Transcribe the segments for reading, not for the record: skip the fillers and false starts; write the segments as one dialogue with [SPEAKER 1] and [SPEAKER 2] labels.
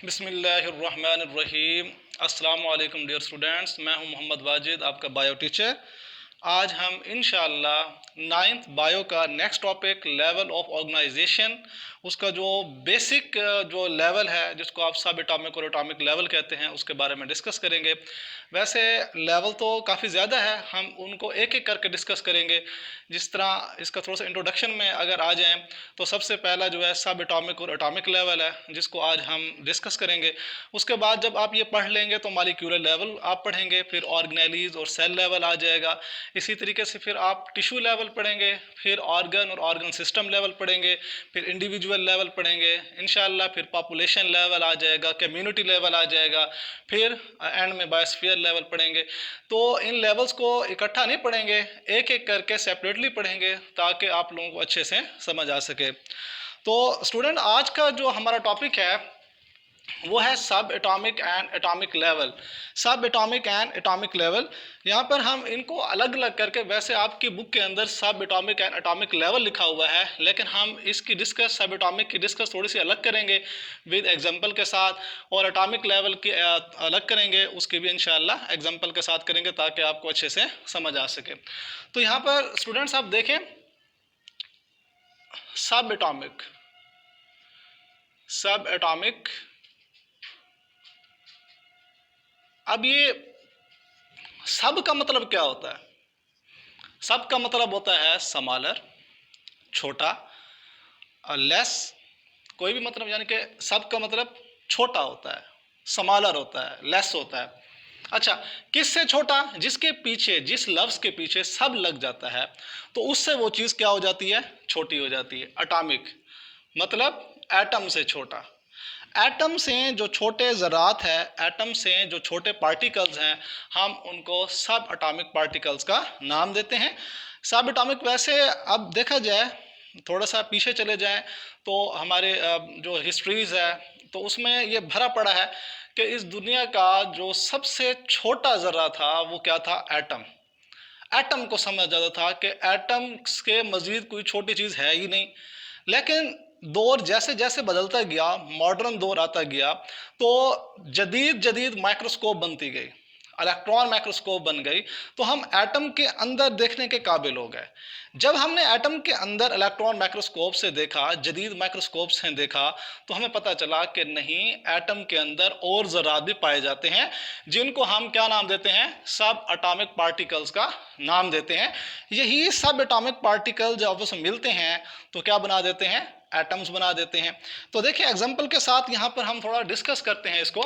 [SPEAKER 1] बिस्मिल्लाहिर्रहमानिर्रहीम। अस्सलाम वालेकुम डियर स्टूडेंट्स, मैं हूं मोहम्मद वाजिद, आपका बायो टीचर। आज हम इंशाअल्लाह 9th बायो का next topic level of organisation, उसका जो बेसिक जो लेवल है जिसको आप सब एटॉमिक और एटॉमिक लेवल कहते हैं उसके बारे में डिस्कस करेंगे। वैसे लेवल तो काफ़ी ज़्यादा है, हम उनको एक एक करके डिस्कस करेंगे। जिस तरह इसका थोड़ा सा इंट्रोडक्शन में अगर आ जाएं तो सबसे पहला जो है सब एटॉमिक और एटॉमिक लेवल है जिसको आज हम डिस्कस करेंगे। उसके बाद जब आप ये पढ़ लेंगे तो मॉलिक्यूलर लेवल आप पढ़ेंगे, फिर ऑर्गेनेलीज और सेल लेवल आ जाएगा। इसी तरीके से फिर आप टिश्यू लेवल पढ़ेंगे, फिर ऑर्गन और ऑर्गन सिस्टम लेवल पढ़ेंगे, फिर इंडिविजुअल लेवल पढ़ेंगे इंशाल्लाह, फिर पॉपुलेशन लेवल आ जाएगा, कम्युनिटी लेवल आ जाएगा, फिर एंड में बायोस्फीयर लेवल पढ़ेंगे। तो इन लेवल्स को इकट्ठा नहीं पढ़ेंगे, एक एक करके सेपरेटली पढ़ेंगे ताकि आप लोगों को अच्छे से समझ आ सके। तो स्टूडेंट, आज का जो हमारा टॉपिक है वो है सब एटॉमिक एंड एटॉमिक लेवल। सब एटॉमिक एंड एटॉमिक लेवल, यहाँ पर हम इनको अलग अलग करके, वैसे आपकी बुक के अंदर सब एटॉमिक एंड एटॉमिक लेवल लिखा हुआ है, लेकिन हम इसकी डिस्कस सब एटॉमिक की डिस्कस थोड़ी सी अलग करेंगे विद एग्जांपल के साथ, और एटॉमिक लेवल की अलग करेंगे, उसकी भी इंशाल्लाह एग्जांपल के साथ करेंगे ताकि आपको अच्छे से समझ आ सके। तो यहाँ पर स्टूडेंट्स आप देखें, सब एटॉमिक, अब ये सब का मतलब क्या होता है? सब का मतलब होता है स्मॉलर, छोटा, और लेस, कोई भी मतलब, यानी कि सब का मतलब छोटा होता है, स्मॉलर होता है, लेस होता है। अच्छा, किससे छोटा? जिसके पीछे, जिस लफ्ज़ के पीछे सब लग जाता है तो उससे वो चीज़ क्या हो जाती है? छोटी हो जाती है। एटॉमिक मतलब एटम से छोटा। एटम से जो छोटे ज़रात है, एटम से जो छोटे पार्टिकल्स हैं, हम उनको सब एटॉमिक पार्टिकल्स का नाम देते हैं। सब एटॉमिक, वैसे अब देखा जाए, थोड़ा सा पीछे चले जाएं तो हमारे जो हिस्ट्रीज़ है तो उसमें ये भरा पड़ा है कि इस दुनिया का जो सबसे छोटा ज़र्रा था वो क्या था? एटम। एटम को समझा जाता था कि एटम के मज़ीद कोई छोटी चीज़ है ही नहीं। लेकिन दौर जैसे जैसे बदलता गया, मॉडर्न दौर आता गया, तो जदीद जदीद माइक्रोस्कोप बनती गई, इलेक्ट्रॉन माइक्रोस्कोप बन गई, तो हम एटम के अंदर देखने के काबिल हो गए। जब हमने एटम के अंदर इलेक्ट्रॉन माइक्रोस्कोप से देखा, जदीद माइक्रोस्कोप से देखा, तो हमें पता चला कि नहीं, एटम के अंदर और ज़रात भी पाए जाते हैं जिनको हम क्या नाम देते हैं? सब एटॉमिक पार्टिकल्स का नाम देते हैं। यही सब एटॉमिक पार्टिकल जब आपस में मिलते हैं तो क्या बना देते हैं? एटम्स बना देते हैं। तो देखिए एग्जांपल के साथ यहाँ पर हम थोड़ा डिस्कस करते हैं इसको।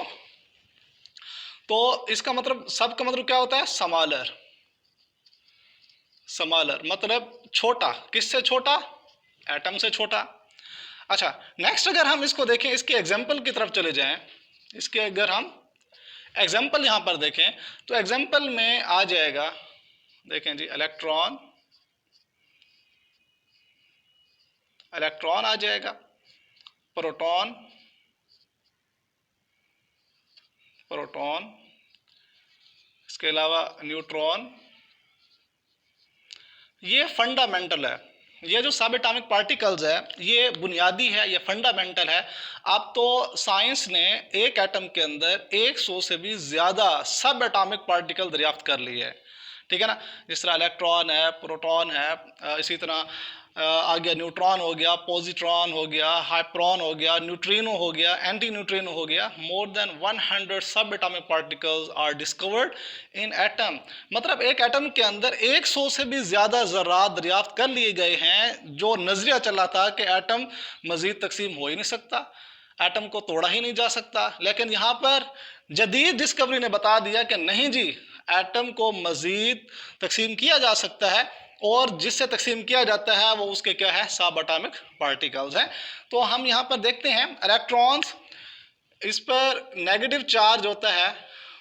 [SPEAKER 1] तो इसका मतलब, सब का मतलब क्या होता है? स्मॉलर। स्मॉलर मतलब छोटा। किससे छोटा? एटम से छोटा। अच्छा, नेक्स्ट अगर हम इसको देखें, इसके एग्जांपल की तरफ चले जाएं, इसके अगर हम एग्जांपल यहाँ पर देखें तो एग्जांपल में आ जाएगा, देखें जी, इलेक्ट्रॉन आ जाएगा, प्रोटॉन, इसके अलावा न्यूट्रॉन। ये फंडामेंटल है। ये जो सब एटॉमिक पार्टिकल्स है ये बुनियादी है, ये फंडामेंटल है। अब तो साइंस ने एक एटम के अंदर 100 से भी ज़्यादा सब एटॉमिक पार्टिकल दरियाफ्त कर लिए है, ठीक है ना। जिस तरह इलेक्ट्रॉन है, प्रोटॉन है, इसी तरह आ गया न्यूट्रॉन हो गया, पॉजिट्रॉन हो गया, हाइप्रॉन हो गया, न्यूट्रिनो हो गया, एंटी न्यूट्रिनो हो गया। मोर than 100 sub atomic particles are discovered in atom. मतलब एक एटम के अंदर 100 से भी ज़्यादा ज़रात दरियाफ्त कर लिए गए हैं। जो नज़रिया चला था कि एटम मज़ीद तकसीम हो ही नहीं सकता, एटम को तोड़ा ही नहीं जा सकता, लेकिन यहाँ पर जदीद डिस्कवरी ने बता दिया कि नहीं जी, एटम को मज़ीद तकसीम किया जा सकता है, और जिससे तकसीम किया जाता है वो उसके क्या है? सब एटॉमिक पार्टिकल्स हैं। तो हम यहाँ पर देखते हैं इलेक्ट्रॉन्स, इस पर नेगेटिव चार्ज होता है,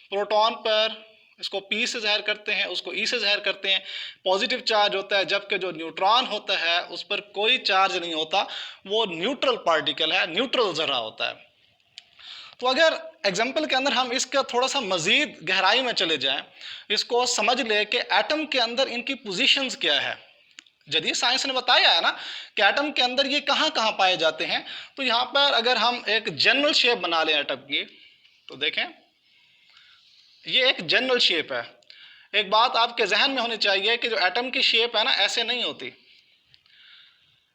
[SPEAKER 1] प्रोटॉन पर इसको P से ज़ाहिर करते हैं, उसको E से ज़ाहिर करते हैं, पॉजिटिव चार्ज होता है। जबकि जो न्यूट्रॉन होता है उस पर कोई चार्ज नहीं होता, वो न्यूट्रल पार्टिकल है, न्यूट्रल ज़रा होता है। तो अगर एग्जाम्पल के अंदर हम इसका थोड़ा सा मज़ीद गहराई में चले जाएं, इसको समझ ले कि एटम के अंदर इनकी पोजीशंस क्या है। जदीद साइंस ने बताया है ना कि एटम के अंदर ये कहाँ कहाँ पाए जाते हैं। तो यहाँ पर अगर हम एक जनरल शेप बना लें एटम की, तो देखें ये एक जनरल शेप है। एक बात आपके जहन में होनी चाहिए कि जो एटम की शेप है ना, ऐसे नहीं होती।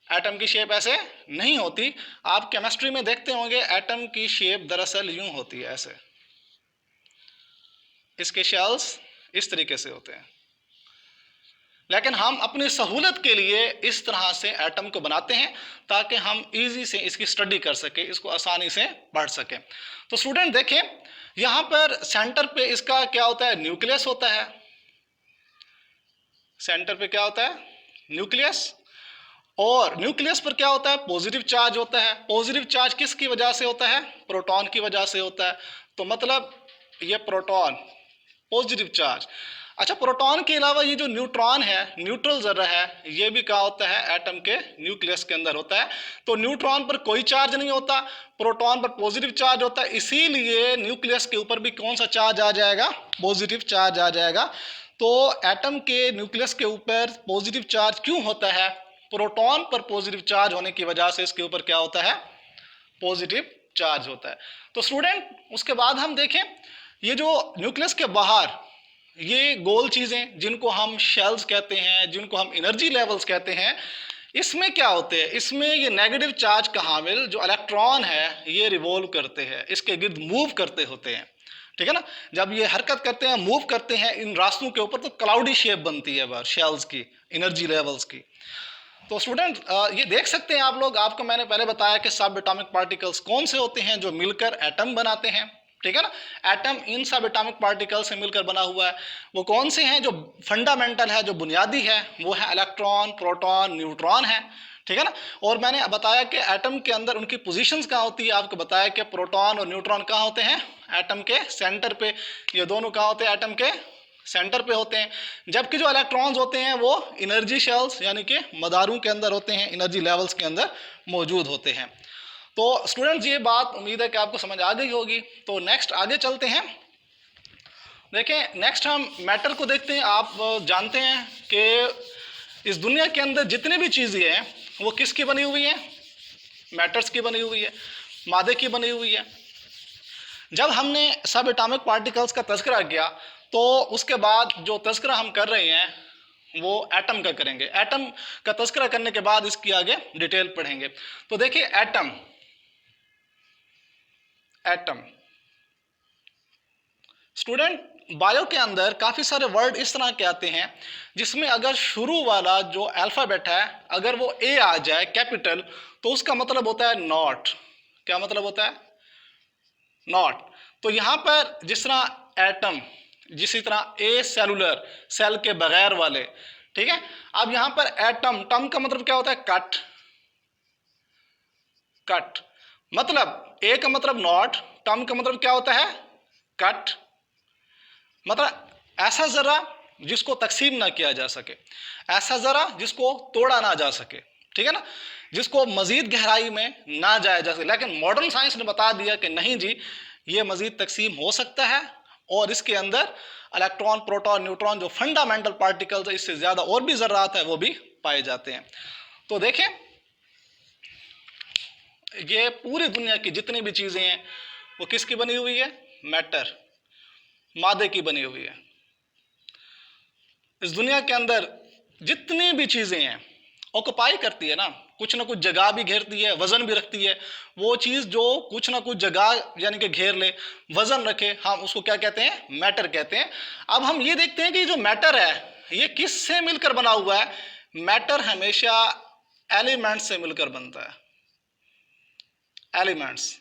[SPEAKER 1] एटम की शेप ऐसे नहीं होती। आप केमिस्ट्री में देखते होंगे एटम की शेप दरअसल यूं होती है, ऐसे। इसके शेल्स इस तरीके से होते हैं, लेकिन हम अपनी सहूलत के लिए इस तरह से एटम को बनाते हैं ताकि हम इजी से इसकी स्टडी कर सके, इसको आसानी से पढ़ सकें। तो स्टूडेंट देखें यहां पर सेंटर पे इसका क्या होता है, न्यूक्लियस होता है। सेंटर पे क्या होता है, न्यूक्लियस। और न्यूक्लियस पर क्या होता है, पॉजिटिव चार्ज होता है। पॉजिटिव चार्ज किसकी वजह से होता है, प्रोटॉन की वजह से होता है। तो मतलब ये प्रोटॉन पॉजिटिव चार्ज। अच्छा, प्रोटॉन के अलावा ये जो न्यूट्रॉन है, न्यूट्रल जर्रा है, ये भी क्या होता है, एटम के न्यूक्लियस के अंदर होता है। तो न्यूट्रॉन पर कोई चार्ज नहीं होता, प्रोटॉन पर पॉजिटिव चार्ज होता है, इसीलिए न्यूक्लियस के ऊपर भी कौन सा चार्ज आ जाएगा, पॉजिटिव चार्ज आ जाएगा। तो एटम के न्यूक्लियस के ऊपर पॉजिटिव चार्ज क्यों होता है, प्रोटॉन पर पॉजिटिव चार्ज होने की वजह से इसके ऊपर क्या होता है, पॉजिटिव चार्ज होता है। तो स्टूडेंट उसके बाद हम देखें ये जो न्यूक्लियस के बाहर ये गोल चीजें जिनको हम शेल्स कहते हैं, जिनको हम एनर्जी लेवल्स कहते हैं, इसमें क्या होते हैं, इसमें ये नेगेटिव चार्ज का हामिल जो इलेक्ट्रॉन है ये रिवॉल्व करते हैं, इसके गिर्द मूव करते होते हैं। ठीक है ना, जब ये हरकत करते हैं, मूव करते हैं इन रास्तों के ऊपर, तो क्लाउडी शेप बनती है बाहर शेल्स की, एनर्जी लेवल्स की। तो स्टूडेंट ये देख सकते हैं आप लोग, आपको मैंने पहले बताया कि सब एटॉमिक पार्टिकल्स कौन से होते हैं जो मिलकर एटम बनाते हैं। ठीक है ना, एटम इन सब एटॉमिक पार्टिकल से मिलकर बना हुआ है। वो कौन से हैं, जो फंडामेंटल है, जो बुनियादी है, वो है इलेक्ट्रॉन, प्रोटॉन, न्यूट्रॉन है। ठीक है ना, और मैंने बताया कि एटम के अंदर उनकी पोजीशंस कहाँ होती है, आपको बताया कि प्रोटॉन और न्यूट्रॉन कहाँ होते हैं, एटम के सेंटर पे। ये दोनों कहाँ होते हैं, एटम के सेंटर पे होते हैं। जबकि जो इलेक्ट्रॉन्स होते हैं वो एनर्जी शेल्स यानी कि मदारों के अंदर होते हैं, एनर्जी लेवल्स के अंदर मौजूद होते हैं। तो स्टूडेंट्स ये बात उम्मीद है कि आपको समझ आ गई होगी। तो नेक्स्ट आगे चलते हैं। देखें नेक्स्ट हम मैटर को देखते हैं। आप जानते हैं कि इस दुनिया के अंदर जितनी भी चीज़ें हैं वो किसकी बनी हुई हैं, मैटर्स की बनी हुई है, मादे की बनी हुई है। जब हमने सब एटॉमिक पार्टिकल्स का तज़किरा किया तो उसके बाद जो तज़किरा हम कर रहे हैं वो एटम का करेंगे। एटम का तज़किरा करने के बाद इसकी आगे डिटेल पढ़ेंगे। तो देखिए एटम, एटम स्टूडेंट बायो के अंदर काफ़ी सारे वर्ड इस तरह के आते हैं जिसमें अगर शुरू वाला जो अल्फ़ाबेट है अगर वो ए आ जाए कैपिटल, तो उसका मतलब होता है नॉट। क्या मतलब होता है, नॉट। तो यहाँ पर जिस तरह एटम, जिसी तरह ए सेलुलर, सेल के बगैर वाले। ठीक है, अब यहाँ पर एटम, टम का मतलब क्या होता है, कट। कट मतलब ए का मतलब नॉट, टम का मतलब क्या होता है, कट। मतलब ऐसा जरा जिसको तकसीम ना किया जा सके, ऐसा जरा जिसको तोड़ा ना जा सके। ठीक है ना, जिसको मजीद गहराई में ना जाया जा सके। लेकिन मॉडर्न साइंस ने बता दिया कि नहीं जी, ये मजीद तकसीम हो सकता है और इसके अंदर इलेक्ट्रॉन, प्रोटॉन, न्यूट्रॉन जो फंडामेंटल पार्टिकल्स है, इससे ज्यादा और भी जरात है वो भी पाए जाते हैं। तो देखें ये पूरी दुनिया की जितनी भी चीजें हैं वो किसकी बनी हुई है, मैटर, मादे की बनी हुई है। इस दुनिया के अंदर जितनी भी चीजें हैं ऑक्युपाई करती है ना कुछ जगह भी घेरती है, वजन भी रखती है। वो चीज जो कुछ ना कुछ जगह यानी कि घेर ले, वजन रखे, हम उसको क्या कहते हैं, मैटर कहते हैं। अब हम ये देखते हैं कि जो मैटर है ये किससे मिलकर बना हुआ है। मैटर हमेशा एलिमेंट्स से मिलकर बनता है। एलिमेंट्स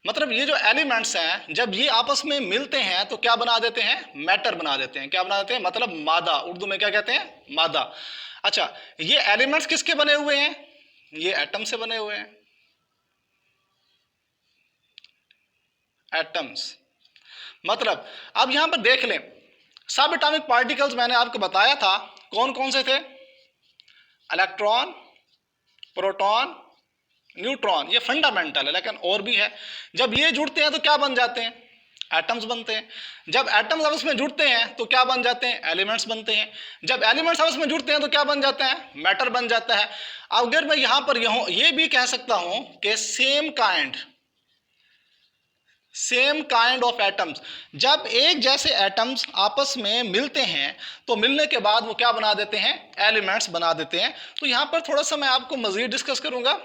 [SPEAKER 1] मतलब ये जो एलिमेंट्स हैं जब ये आपस में मिलते हैं तो क्या बना देते हैं, मैटर बना देते हैं। क्या बना देते हैं, मतलब मादा, उर्दू में क्या कहते हैं, मादा। अच्छा, ये एलिमेंट्स किसके बने हुए हैं, ये एटम से बने हुए हैं, एटम्स। मतलब अब यहां पर देख लें, सब एटॉमिक पार्टिकल्स मैंने आपको बताया था कौन कौन से थे, इलेक्ट्रॉन, प्रोटॉन, न्यूट्रॉन, ये फंडामेंटल है, लेकिन और भी है। जब ये जुड़ते हैं तो क्या बन जाते हैं, एटम्स बनते हैं। जब एटम्स आपस में जुड़ते हैं तो क्या बन जाते हैं? एलिमेंट्स बनते हैं। जब एलिमेंट्स आपस में जुड़ते हैं तो क्या बन जाते हैं? मैटर बन जाता है। अगर मैं यहां पर ये भी कह सकता हूं कि सेम काइंड ऑफ एटम्स, जब एक जैसे एटम्स आपस में मिलते हैं तो मिलने के बाद वो क्या बना देते हैं? एलिमेंट्स बना देते हैं। तो यहां पर थोड़ा सा मैं आपको मजीद डिस्कस करूंगा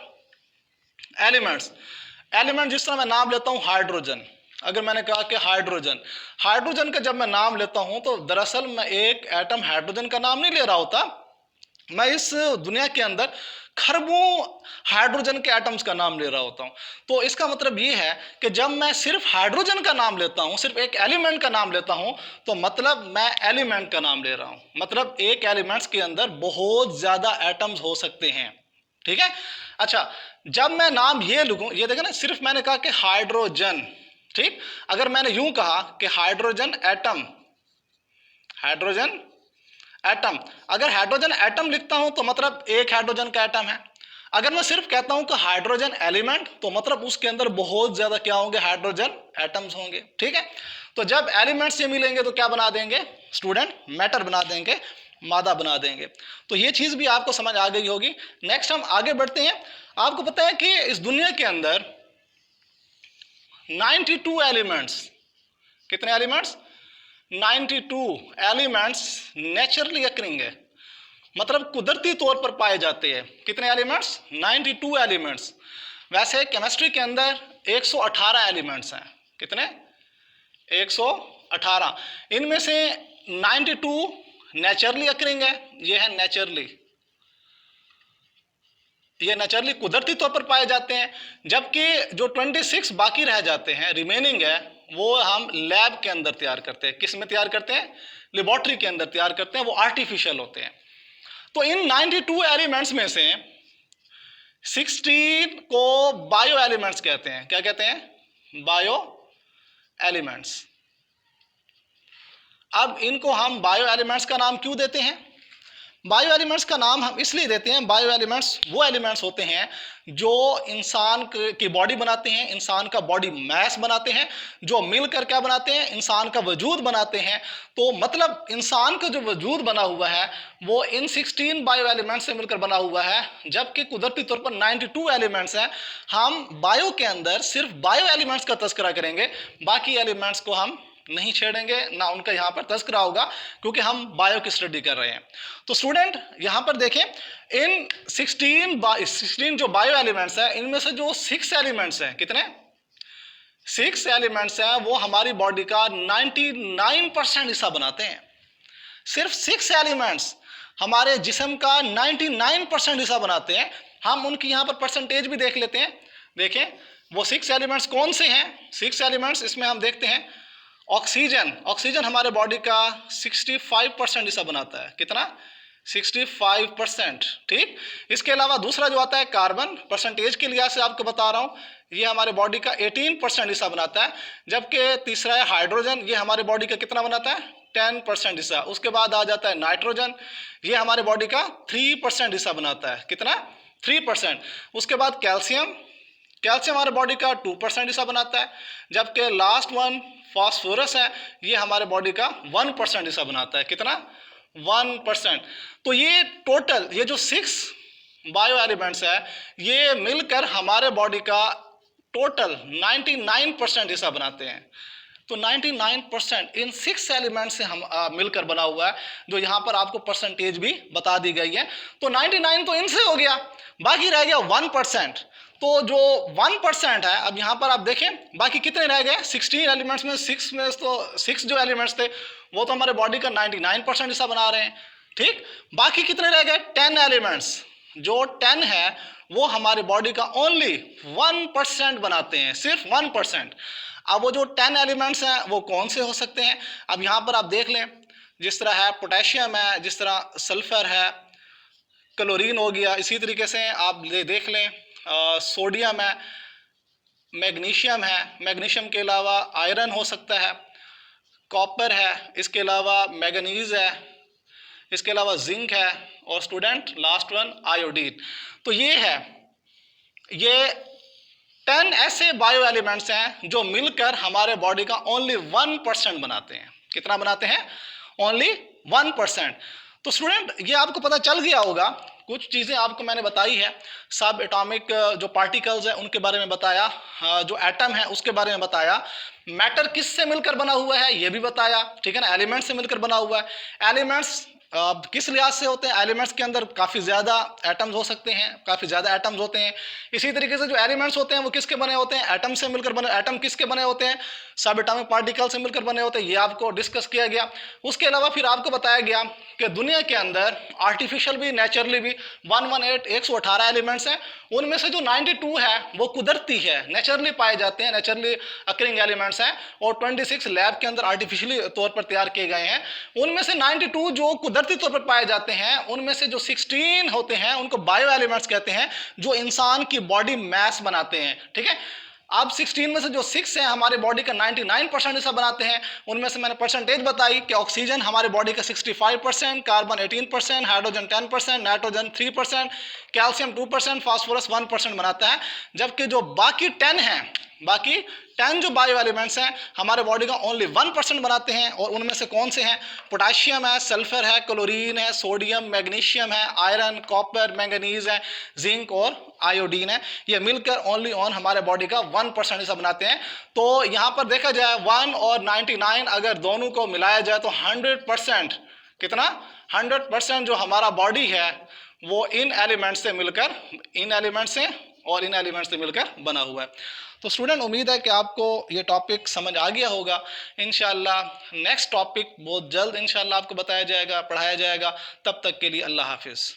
[SPEAKER 1] एलिमेंट्स। एलिमेंट जिस तरह मैं नाम लेता हूं हाइड्रोजन, अगर मैंने कहा कि हाइड्रोजन का जब मैं नाम लेता हूं तो दरअसल मैं एक एटम हाइड्रोजन का नाम नहीं ले रहा होता, मैं इस दुनिया के अंदर खरबों हाइड्रोजन के एटम्स का नाम ले रहा होता हूं। तो इसका मतलब ये है कि जब मैं सिर्फ हाइड्रोजन का नाम लेता हूं, सिर्फ एक एलिमेंट का नाम लेता हूं, तो मतलब मैं एलिमेंट का नाम ले रहा हूं। मतलब एक एलिमेंट्स के अंदर बहुत ज्यादा एटम्स हो सकते हैं। ठीक है। अच्छा, जब मैं नाम ये लिखूं, ये देखें ना, सिर्फ मैंने कहा कि हाइड्रोजन, ठीक। अगर मैंने यूं कहा कि हाइड्रोजन एटम, अगर हाइड्रोजन एटम लिखता हूं तो मतलब एक हाइड्रोजन का एटम है। अगर मैं सिर्फ कहता हूं कि हाइड्रोजन एलिमेंट, तो मतलब उसके अंदर बहुत ज्यादा क्या होंगे? हाइड्रोजन एटम्स होंगे। ठीक है। तो जब एलिमेंट्स से मिलेंगे तो क्या बना देंगे स्टूडेंट? मैटर बना देंगे, मादा बना देंगे। तो ये चीज भी आपको समझ आ गई होगी। नेक्स्ट हम आगे बढ़ते हैं। आपको पता है कि इस दुनिया के अंदर 92 एलिमेंट्स, कितने एलिमेंट्स? 92 एलिमेंट्स नेचुरली अकरिंग है, मतलब कुदरती तौर पर पाए जाते हैं। कितने एलिमेंट्स? 92 एलिमेंट्स। वैसे केमिस्ट्री के अंदर 118 एलिमेंट्स हैं। कितने? 118। इनमें से 92 नेचुरली अकरिंग है, ये है नेचुरली, ये नेचुरली कुदरती तौर पर पाए जाते हैं। जबकि जो 26 बाकी रह जाते हैं, रिमेनिंग है, वो हम लैब के अंदर तैयार करते हैं। किस में तैयार करते हैं? लेबोरेटरी के अंदर तैयार करते हैं, वो आर्टिफिशियल होते हैं। तो इन 92 एलिमेंट्स में से 16 को बायो एलिमेंट्स कहते हैं। क्या कहते हैं? Bio elements. अब इनको हम बायो एलिमेंट्स का नाम क्यों देते हैं? बायो एलिमेंट्स का नाम हम इसलिए देते हैं, बायो एलिमेंट्स वो एलिमेंट्स होते हैं जो इंसान की बॉडी बनाते हैं, इंसान का बॉडी मैस बनाते हैं, जो मिलकर क्या बनाते हैं? इंसान का वजूद बनाते हैं। तो मतलब इंसान का जो वजूद बना हुआ है वो इन 16 बायो एलिमेंट्स से मिलकर बना हुआ है, जबकि कुदरती तौर पर 92 एलिमेंट्स हैं। हम बायो के अंदर सिर्फ बायो एलिमेंट्स का तस्करा करेंगे, बाकी एलिमेंट्स को हम नहीं छेड़ेंगे, ना उनका यहाँ पर तस्करा होगा, क्योंकि हम बायो की स्टडी कर रहे हैं। तो स्टूडेंट यहाँ पर देखें, इन 16 जो बायो एलिमेंट्स हैं, इनमें से जो 6 एलिमेंट्स हैं, कितने? 6 एलिमेंट्स हैं, वो हमारी बॉडी का 99% हिस्सा बनाते हैं। सिर्फ 6 एलिमेंट्स हमारे जिस्म का 99% हिस्सा बनाते हैं। हम उनकी यहाँ पर परसेंटेज भी देख लेते हैं। देखें वो 6 एलिमेंट्स कौन से हैं? 6 एलिमेंट्स, इसमें हम देखते हैं ऑक्सीजन हमारे बॉडी का 65% हिस्सा बनाता है। कितना? 65%। ठीक। इसके अलावा दूसरा जो आता है कार्बन, परसेंटेज के लिहाज से आपको बता रहा हूं, ये हमारे बॉडी का 18% हिस्सा बनाता है। जबकि तीसरा है हाइड्रोजन, ये हमारे बॉडी का कितना बनाता है? 10% हिस्सा। उसके बाद आ जाता है नाइट्रोजन, ये हमारे बॉडी का 3% हिस्सा बनाता है। कितना? 3%। उसके बाद कैल्शियम हमारे बॉडी का 2% हिस्सा बनाता है। जबकि लास्ट वन फास्फोरस है, ये हमारे बॉडी का 1% हिस्सा बनाता है। कितना? 1%। तो ये टोटल, ये जो 6 बायो एलिमेंट्स है, ये मिलकर हमारे बॉडी का टोटल 99% हिस्सा बनाते हैं। तो 99% इन 6 एलिमेंट से हम मिलकर बना हुआ है, जो यहाँ पर आपको परसेंटेज भी बता दी गई है। तो 99 तो इनसे हो गया, बाकी रह गया 1%। तो जो 1% है, अब यहाँ पर आप देखें बाकी कितने रह गए? 16 एलिमेंट्स में 6 जो एलिमेंट्स थे वो तो हमारे बॉडी का 99% हिस्सा बना रहे हैं। ठीक। बाकी कितने रह गए? 10 एलिमेंट्स। जो 10 है वो हमारे बॉडी का ओनली 1% बनाते हैं, सिर्फ 1%। अब वो जो 10 एलिमेंट्स हैं वो कौन से हो सकते हैं? अब यहाँ पर आप देख लें, जिस तरह है पोटेशियम है, जिस तरह सल्फर है, क्लोरीन हो गया, इसी तरीके से आप देख लें सोडियम है, मैग्नीशियम है, मैग्नीशियम के अलावा आयरन हो सकता है, कॉपर है, इसके अलावा मैंगनीज है, इसके अलावा जिंक है, और स्टूडेंट लास्ट वन आयोडीन। तो ये है, ये 10 ऐसे बायो एलिमेंट्स हैं जो मिलकर हमारे बॉडी का ओनली 1% बनाते हैं। कितना बनाते हैं? ओनली 1%। तो स्टूडेंट ये आपको पता चल गया होगा, कुछ चीज़ें आपको मैंने बताई है, सब एटॉमिक जो पार्टिकल्स हैं उनके बारे में बताया, जो एटम है उसके बारे में बताया, मैटर किससे मिलकर बना हुआ है ये भी बताया, ठीक है ना, एलिमेंट्स से मिलकर बना हुआ है। एलिमेंट्स किस लिहाज से होते हैं? एलिमेंट्स के अंदर काफ़ी ज़्यादा एटम्स हो सकते हैं, काफ़ी ज़्यादा एटम्स होते हैं। इसी तरीके से जो एलिमेंट्स होते हैं वो किसके बने होते हैं? एटम से मिलकर बने। एटम किसके बने होते हैं? सब एटॉमिक पार्टिकल से मिलकर बने होते हैं। ये आपको डिस्कस किया गया। उसके अलावा फिर आपको बताया गया कि दुनिया के अंदर आर्टिफिशियल भी नेचुरली भी 118 एलिमेंट्स हैं। उनमें से जो 92 है वो कुदरती है, नेचुरली पाए जाते हैं, नेचुरली अकरिंग एलिमेंट्स हैं, और 26 लैब के अंदर आर्टिफिशियली तौर पर तैयार किए गए हैं। उनमें से 92 जो कुदरती तौर पर पाए जाते हैं, उनमें से जो 16 होते हैं उनको बायो एलिमेंट्स कहते हैं, जो इंसान की बॉडी मैस बनाते हैं, ठीक है। अब 16 में से जो 6 हैं हमारे बॉडी का 99% हिस्सा बनाते हैं। उनमें से मैंने परसेंटेज बताई कि ऑक्सीजन हमारे बॉडी का 65%, carbon 18%, hydrogen 10%, nitrogen 3%, calcium 2%, phosphorus 1% बनाता है। जबकि जो बाकी 10 हैं, बाकी 10 जो बायो एलिमेंट्स हैं हमारे बॉडी का ओनली 1% बनाते हैं। और उनमें से कौन से हैं? पोटाशियम है, सल्फर है, क्लोरीन है, सोडियम, मैग्नीशियम है, आयरन, कॉपर, मैंगनीज है, जिंक और आयोडीन है। ये मिलकर ओनली ऑन हमारे बॉडी का 1% हिस्सा बनाते हैं। तो यहाँ पर देखा जाए 1 और 99 अगर दोनों को मिलाया जाए तो 100%, कितना? 100% जो हमारा बॉडी है वो इन एलिमेंट्स से मिलकर, इन एलिमेंट्स से और इन एलिमेंट्स से मिलकर बना हुआ है। तो स्टूडेंट उम्मीद है कि आपको ये टॉपिक समझ आ गया होगा। इंशाल्लाह नेक्स्ट टॉपिक बहुत जल्द इंशाल्लाह आपको बताया जाएगा, पढ़ाया जाएगा। तब तक के लिए अल्लाह हाफिज़।